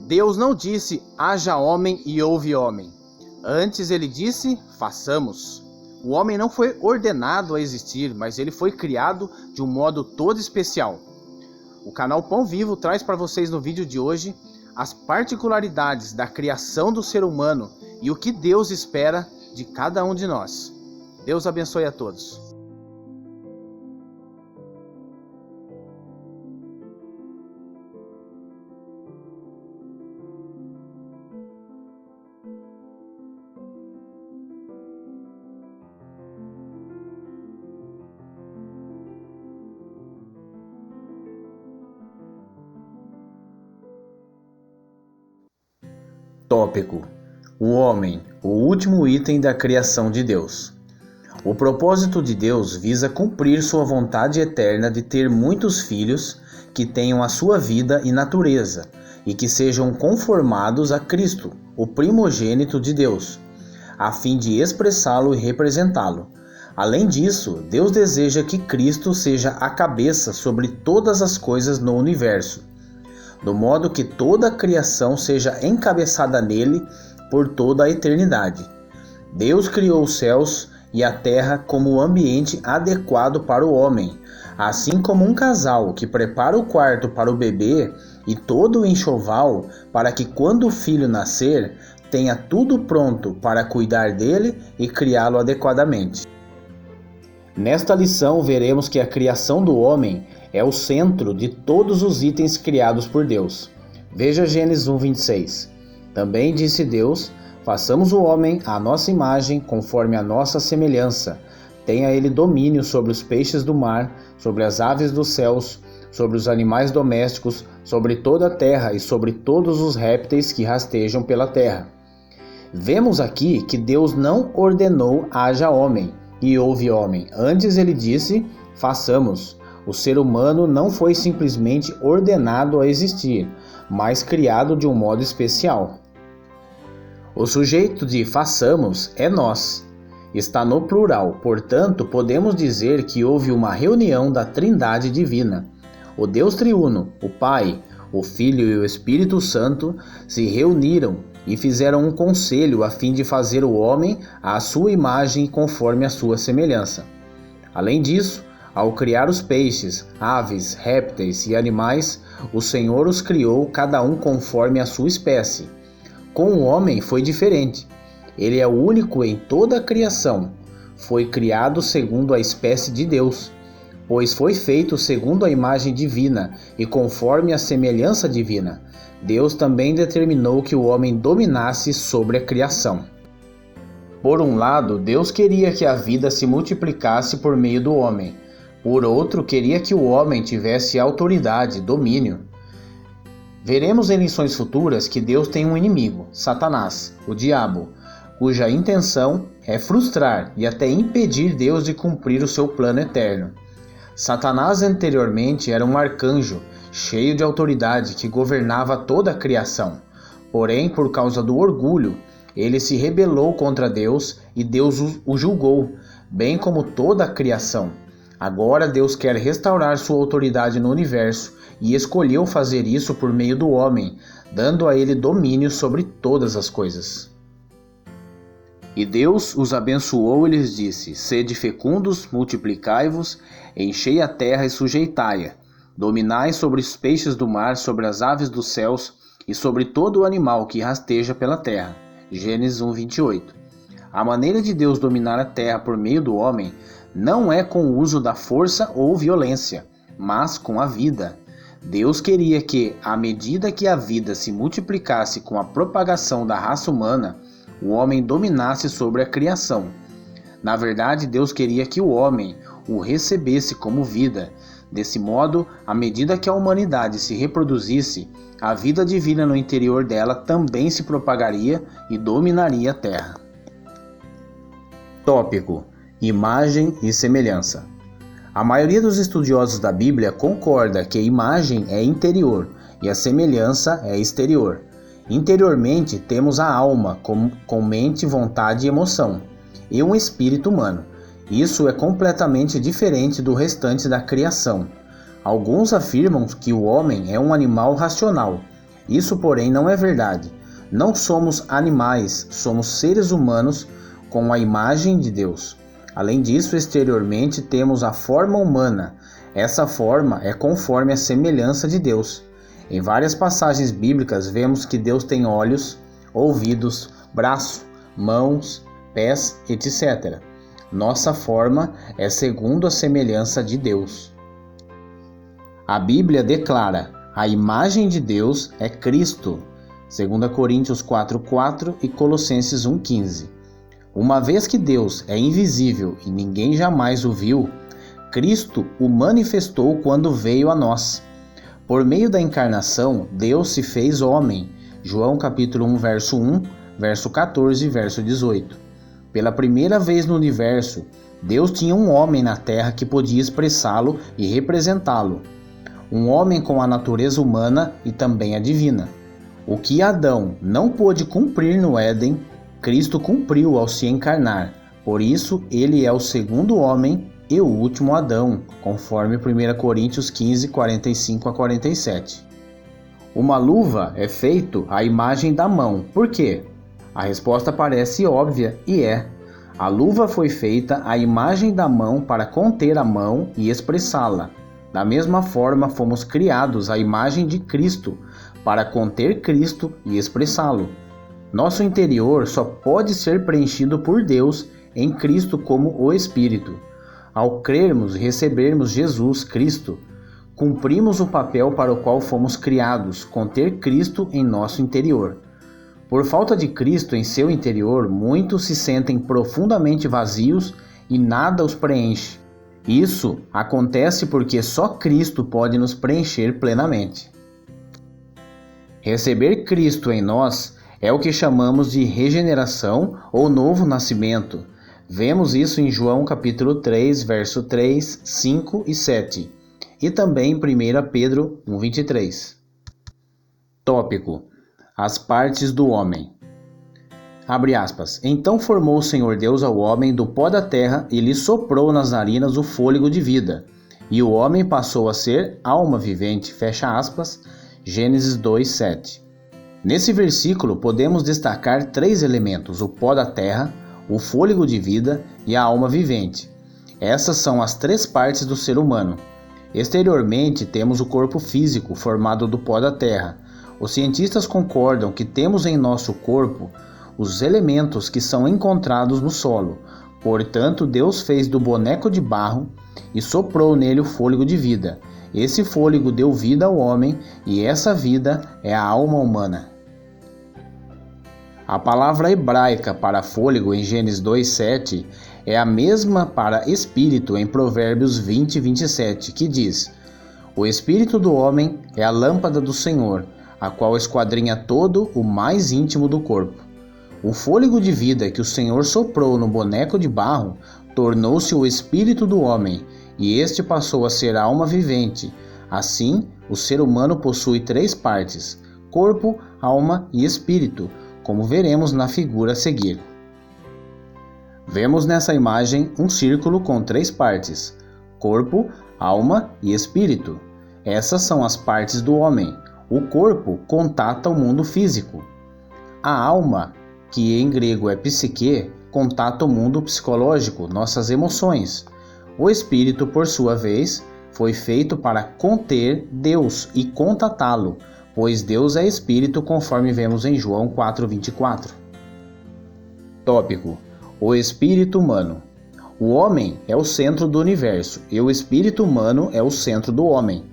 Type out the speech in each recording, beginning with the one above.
Deus não disse, haja homem e houve homem. Antes ele disse, façamos. O homem não foi ordenado a existir, mas ele foi criado de um modo todo especial. O canal Pão Vivo traz para vocês no vídeo de hoje as particularidades da criação do ser humano e o que Deus espera de cada um de nós. Deus abençoe a todos. Tópico: o homem, o último item da criação de Deus. O propósito de Deus visa cumprir sua vontade eterna de ter muitos filhos que tenham a sua vida e natureza e que sejam conformados a Cristo, o primogênito de Deus, a fim de expressá-lo e representá-lo. Além disso, Deus deseja que Cristo seja a cabeça sobre todas as coisas no universo, do modo que toda a criação seja encabeçada nele por toda a eternidade. Deus criou os céus e a terra como o ambiente adequado para o homem, assim como um casal que prepara o quarto para o bebê e todo o enxoval para que quando o filho nascer, tenha tudo pronto para cuidar dele e criá-lo adequadamente. Nesta lição veremos que a criação do homem é o centro de todos os itens criados por Deus. Veja Gênesis 1:26. Também disse Deus: façamos o homem à nossa imagem, conforme a nossa semelhança. Tenha ele domínio sobre os peixes do mar, sobre as aves dos céus, sobre os animais domésticos, sobre toda a terra e sobre todos os répteis que rastejam pela terra. Vemos aqui que Deus não ordenou haja homem e houve homem. Antes ele disse, façamos. O ser humano não foi simplesmente ordenado a existir, mas criado de um modo especial. O sujeito de façamos é nós. Está no plural, portanto, podemos dizer que houve uma reunião da Trindade Divina. O Deus triuno, o Pai, o Filho e o Espírito Santo se reuniram e fizeram um conselho a fim de fazer o homem à sua imagem conforme a sua semelhança. Além disso, ao criar os peixes, aves, répteis e animais, o Senhor os criou cada um conforme a sua espécie. Com o homem foi diferente. Ele é o único em toda a criação. Foi criado segundo a espécie de Deus, pois foi feito segundo a imagem divina e conforme a semelhança divina. Deus também determinou que o homem dominasse sobre a criação. Por um lado, Deus queria que a vida se multiplicasse por meio do homem. Por outro, queria que o homem tivesse autoridade, domínio. Veremos em lições futuras que Deus tem um inimigo, Satanás, o diabo, cuja intenção é frustrar e até impedir Deus de cumprir o seu plano eterno. Satanás anteriormente era um arcanjo, cheio de autoridade que governava toda a criação. Porém, por causa do orgulho, ele se rebelou contra Deus e Deus o julgou, bem como toda a criação. Agora Deus quer restaurar sua autoridade no universo e escolheu fazer isso por meio do homem, dando a ele domínio sobre todas as coisas. E Deus os abençoou e lhes disse: sede fecundos, multiplicai-vos, enchei a terra e sujeitai-a. Dominai sobre os peixes do mar, sobre as aves dos céus e sobre todo o animal que rasteja pela terra. Gênesis 1:28. A maneira de Deus dominar a terra por meio do homem não é com o uso da força ou violência, mas com a vida. Deus queria que, à medida que a vida se multiplicasse com a propagação da raça humana, o homem dominasse sobre a criação. Na verdade, Deus queria que o homem o recebesse como vida. Desse modo, à medida que a humanidade se reproduzisse, a vida divina no interior dela também se propagaria e dominaria a terra. Tópico: imagem e semelhança. A maioria dos estudiosos da Bíblia concorda que a imagem é interior e a semelhança é exterior. Interiormente temos a alma com mente, vontade e emoção, e um espírito humano. Isso é completamente diferente do restante da criação. Alguns afirmam que o homem é um animal racional, Isso, porém, não é verdade. Não somos animais, somos seres humanos com a imagem de Deus. Além disso, exteriormente temos a forma humana. Essa forma é conforme a semelhança de Deus. Em várias passagens bíblicas vemos que Deus tem olhos, ouvidos, braços, mãos, pés, etc. Nossa forma é segundo a semelhança de Deus. A Bíblia declara: a imagem de Deus é Cristo, 2 Coríntios 4:4 e Colossenses 1:15. Uma vez que Deus é invisível e ninguém jamais o viu, Cristo o manifestou quando veio a nós. Por meio da encarnação, Deus se fez homem. João capítulo 1, verso 1, verso 14 e verso 18. Pela primeira vez no universo, Deus tinha um homem na terra que podia expressá-lo e representá-lo. Um homem com a natureza humana e também a divina. O que Adão não pôde cumprir no Éden, Cristo cumpriu ao se encarnar. Por isso, ele é o segundo homem e o último Adão, conforme 1 Coríntios 15, 45 a 47. Uma luva é feita à imagem da mão. Por quê? A resposta parece óbvia e é. A luva foi feita à imagem da mão para conter a mão e expressá-la. Da mesma forma, fomos criados à imagem de Cristo, para conter Cristo e expressá-lo. Nosso interior só pode ser preenchido por Deus em Cristo como o Espírito. Ao crermos e recebermos Jesus Cristo, cumprimos o papel para o qual fomos criados, conter Cristo em nosso interior. Por falta de Cristo em seu interior, muitos se sentem profundamente vazios e nada os preenche. Isso acontece porque só Cristo pode nos preencher plenamente. Receber Cristo em nós é o que chamamos de regeneração ou novo nascimento. Vemos isso em João capítulo 3, verso 3, 5 e 7, e também em 1 Pedro 1:23. Tópico: as partes do homem. Abre aspas. Então formou o Senhor Deus ao homem do pó da terra e lhe soprou nas narinas o fôlego de vida, e o homem passou a ser alma vivente. Fecha aspas. Gênesis 2:7. Nesse versículo podemos destacar 3 elementos: o pó da terra, o fôlego de vida e a alma vivente. Essas são as 3 partes do ser humano. Exteriormente temos o corpo físico, formado do pó da terra. Os cientistas concordam que temos em nosso corpo os elementos que são encontrados no solo. Portanto, Deus fez do boneco de barro e soprou nele o fôlego de vida. Esse fôlego deu vida ao homem e essa vida é a alma humana. A palavra hebraica para fôlego em Gênesis 2:7 é a mesma para espírito em Provérbios 20:27, que diz: o espírito do homem é a lâmpada do Senhor, a qual esquadrinha todo o mais íntimo do corpo. O fôlego de vida que o Senhor soprou no boneco de barro tornou-se o espírito do homem, e este passou a ser a alma vivente. Assim, o ser humano possui 3 partes: corpo, alma e espírito, como veremos na figura a seguir. Vemos nessa imagem um círculo com 3 partes: corpo, alma e espírito. Essas são as partes do homem. O corpo contata o mundo físico. A alma, que em grego é psique, contata o mundo psicológico, nossas emoções. O espírito, por sua vez, foi feito para conter Deus e contatá-lo, pois Deus é espírito, conforme vemos em João 4:24. Tópico: o espírito humano. O homem é o centro do universo e o espírito humano é o centro do homem.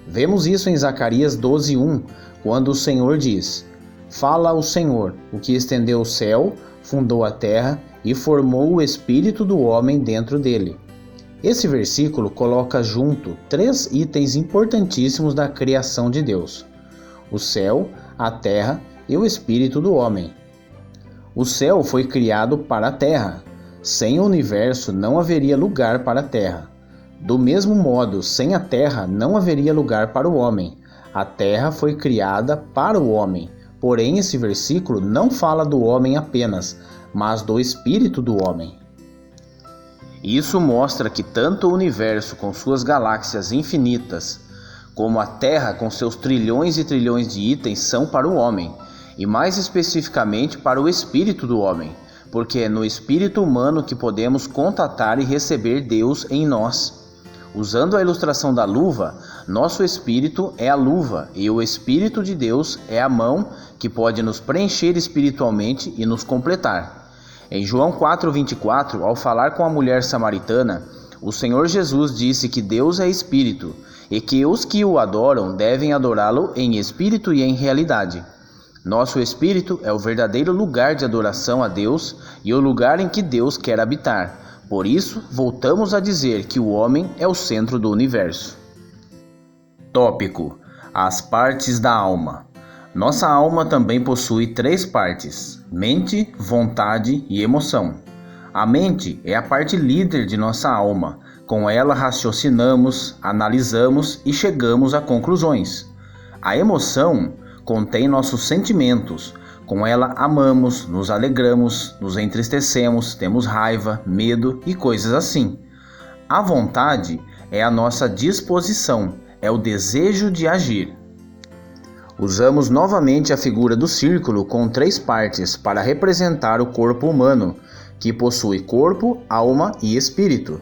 Vemos isso em Zacarias 12:1, quando o Senhor diz: fala o Senhor, o que estendeu o céu, fundou a terra e formou o espírito do homem dentro dele. Esse versículo coloca junto 3 itens importantíssimos da criação de Deus: o céu, a terra e o espírito do homem. O céu foi criado para a terra. Sem o universo não haveria lugar para a terra. Do mesmo modo, sem a terra não haveria lugar para o homem. A terra foi criada para o homem. Porém, esse versículo não fala do homem apenas, mas do espírito do homem. Isso mostra que tanto o universo com suas galáxias infinitas, como a Terra com seus trilhões e trilhões de itens são para o homem, e mais especificamente para o espírito do homem, porque é no espírito humano que podemos contatar e receber Deus em nós. Usando a ilustração da luva, nosso espírito é a luva e o Espírito de Deus é a mão que pode nos preencher espiritualmente e nos completar. Em João 4,24, ao falar com a mulher samaritana, o Senhor Jesus disse que Deus é Espírito e que os que o adoram devem adorá-lo em espírito e em realidade. Nosso espírito é o verdadeiro lugar de adoração a Deus e o lugar em que Deus quer habitar. Por isso, voltamos a dizer que o homem é o centro do universo. Tópico: as partes da alma. Nossa alma também possui 3 partes: mente, vontade e emoção. A mente é a parte líder de nossa alma. Com ela raciocinamos, analisamos e chegamos a conclusões. A emoção contém nossos sentimentos. Com ela amamos, nos alegramos, nos entristecemos, temos raiva, medo e coisas assim. A vontade é a nossa disposição, é o desejo de agir. Usamos novamente a figura do círculo com 3 partes para representar o corpo humano, que possui corpo, alma e espírito.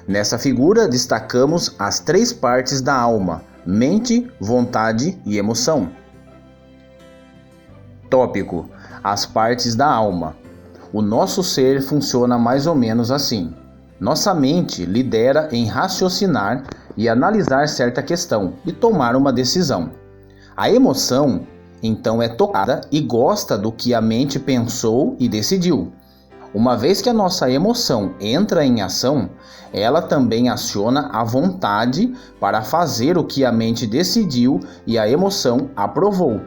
Nessa figura destacamos as 3 partes da alma: mente, vontade e emoção. Tópico: as partes da alma. O nosso ser funciona mais ou menos assim. Nossa mente lidera em raciocinar e analisar certa questão e tomar uma decisão. A emoção, então, é tocada e gosta do que a mente pensou e decidiu. Uma vez que a nossa emoção entra em ação, ela também aciona a vontade para fazer o que a mente decidiu e a emoção aprovou.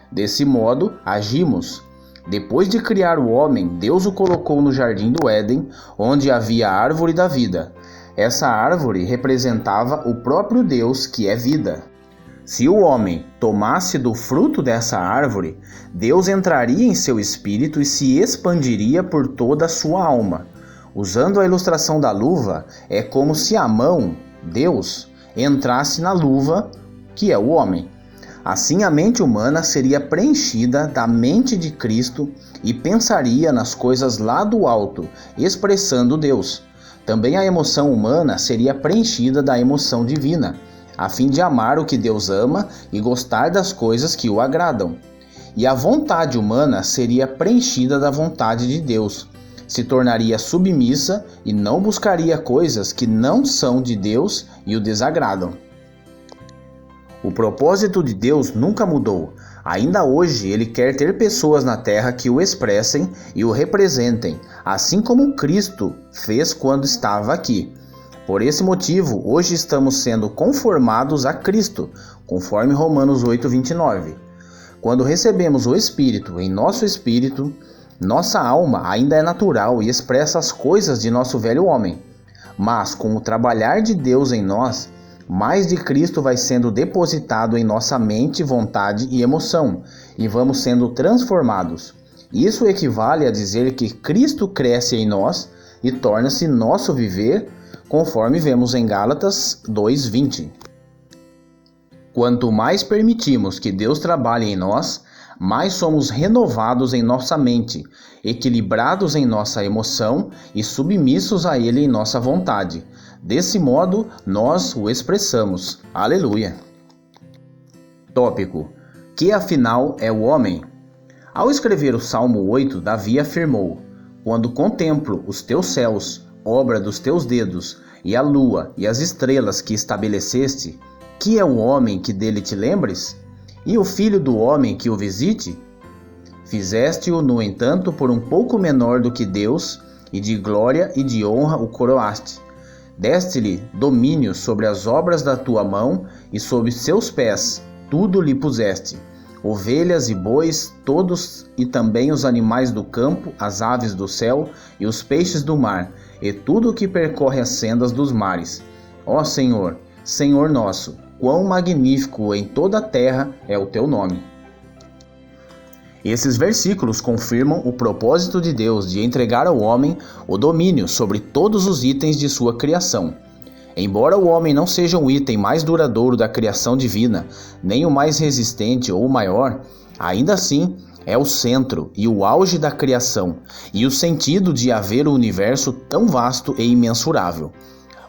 Desse modo, agimos. Depois de criar o homem, Deus o colocou no jardim do Éden, onde havia a árvore da vida. Essa árvore representava o próprio Deus, que é vida. Se o homem tomasse do fruto dessa árvore, Deus entraria em seu espírito e se expandiria por toda a sua alma. Usando a ilustração da luva, é como se a mão, Deus, entrasse na luva, que é o homem. Assim, a mente humana seria preenchida da mente de Cristo e pensaria nas coisas lá do alto, expressando Deus. Também a emoção humana seria preenchida da emoção divina, a fim de amar o que Deus ama e gostar das coisas que o agradam. E a vontade humana seria preenchida da vontade de Deus, se tornaria submissa e não buscaria coisas que não são de Deus e o desagradam. O propósito de Deus nunca mudou. Ainda hoje Ele quer ter pessoas na terra que o expressem e o representem, assim como Cristo fez quando estava aqui. Por esse motivo, hoje estamos sendo conformados a Cristo, conforme Romanos 8:29. Quando recebemos o Espírito em nosso espírito, nossa alma ainda é natural e expressa as coisas de nosso velho homem. Mas com o trabalhar de Deus em nós, mais de Cristo vai sendo depositado em nossa mente, vontade e emoção, e vamos sendo transformados. Isso equivale a dizer que Cristo cresce em nós e torna-se nosso viver, conforme vemos em Gálatas 2:20. Quanto mais permitimos que Deus trabalhe em nós, mais somos renovados em nossa mente, equilibrados em nossa emoção e submissos a Ele em nossa vontade. Desse modo, nós o expressamos. Aleluia! Tópico: que afinal é o homem? Ao escrever o Salmo 8, Davi afirmou: quando contemplo os teus céus, obra dos teus dedos, e a lua e as estrelas que estabeleceste, que é o homem que dele te lembres? E o filho do homem que o visite? Fizeste-o, no entanto, por um pouco menor do que Deus, e de glória e de honra o coroaste. Deste-lhe domínio sobre as obras da tua mão, e sob seus pés tudo lhe puseste. Ovelhas e bois, todos, e também os animais do campo, as aves do céu, e os peixes do mar, e tudo o que percorre as sendas dos mares. Ó Senhor, Senhor nosso, quão magnífico em toda a terra é o teu nome. Esses versículos confirmam o propósito de Deus de entregar ao homem o domínio sobre todos os itens de sua criação. Embora o homem não seja um item mais duradouro da criação divina, nem o mais resistente ou o maior, ainda assim é o centro e o auge da criação e o sentido de haver um universo tão vasto e imensurável.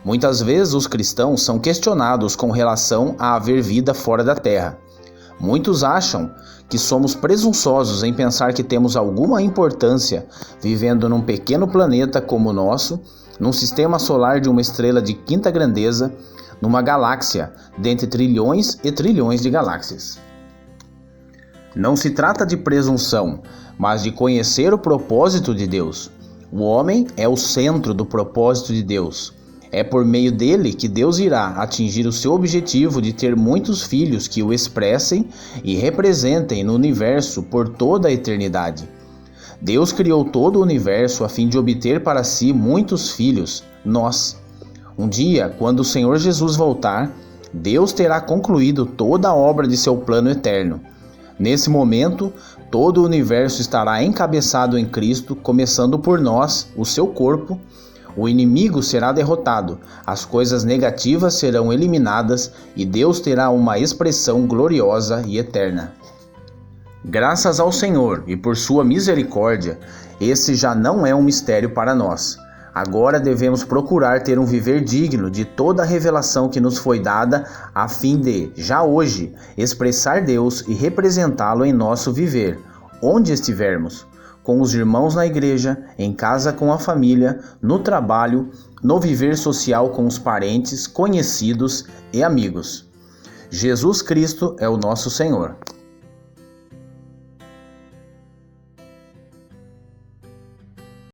Muitas vezes os cristãos são questionados com relação a haver vida fora da Terra. Muitos acham que somos presunçosos em pensar que temos alguma importância vivendo num pequeno planeta como o nosso, num sistema solar de uma estrela de quinta grandeza, numa galáxia dentre trilhões e trilhões de galáxias. Não se trata de presunção, mas de conhecer o propósito de Deus. O homem é o centro do propósito de Deus. É por meio dele que Deus irá atingir o seu objetivo de ter muitos filhos que o expressem e representem no universo por toda a eternidade. Deus criou todo o universo a fim de obter para si muitos filhos, nós. Um dia, quando o Senhor Jesus voltar, Deus terá concluído toda a obra de seu plano eterno. Nesse momento, todo o universo estará encabeçado em Cristo, começando por nós, o seu corpo. O inimigo será derrotado, as coisas negativas serão eliminadas e Deus terá uma expressão gloriosa e eterna. Graças ao Senhor e por sua misericórdia, esse já não é um mistério para nós. Agora devemos procurar ter um viver digno de toda a revelação que nos foi dada, a fim de, já hoje, expressar Deus e representá-lo em nosso viver, onde estivermos, com os irmãos na igreja, em casa com a família, no trabalho, no viver social com os parentes, conhecidos e amigos. Jesus Cristo é o nosso Senhor.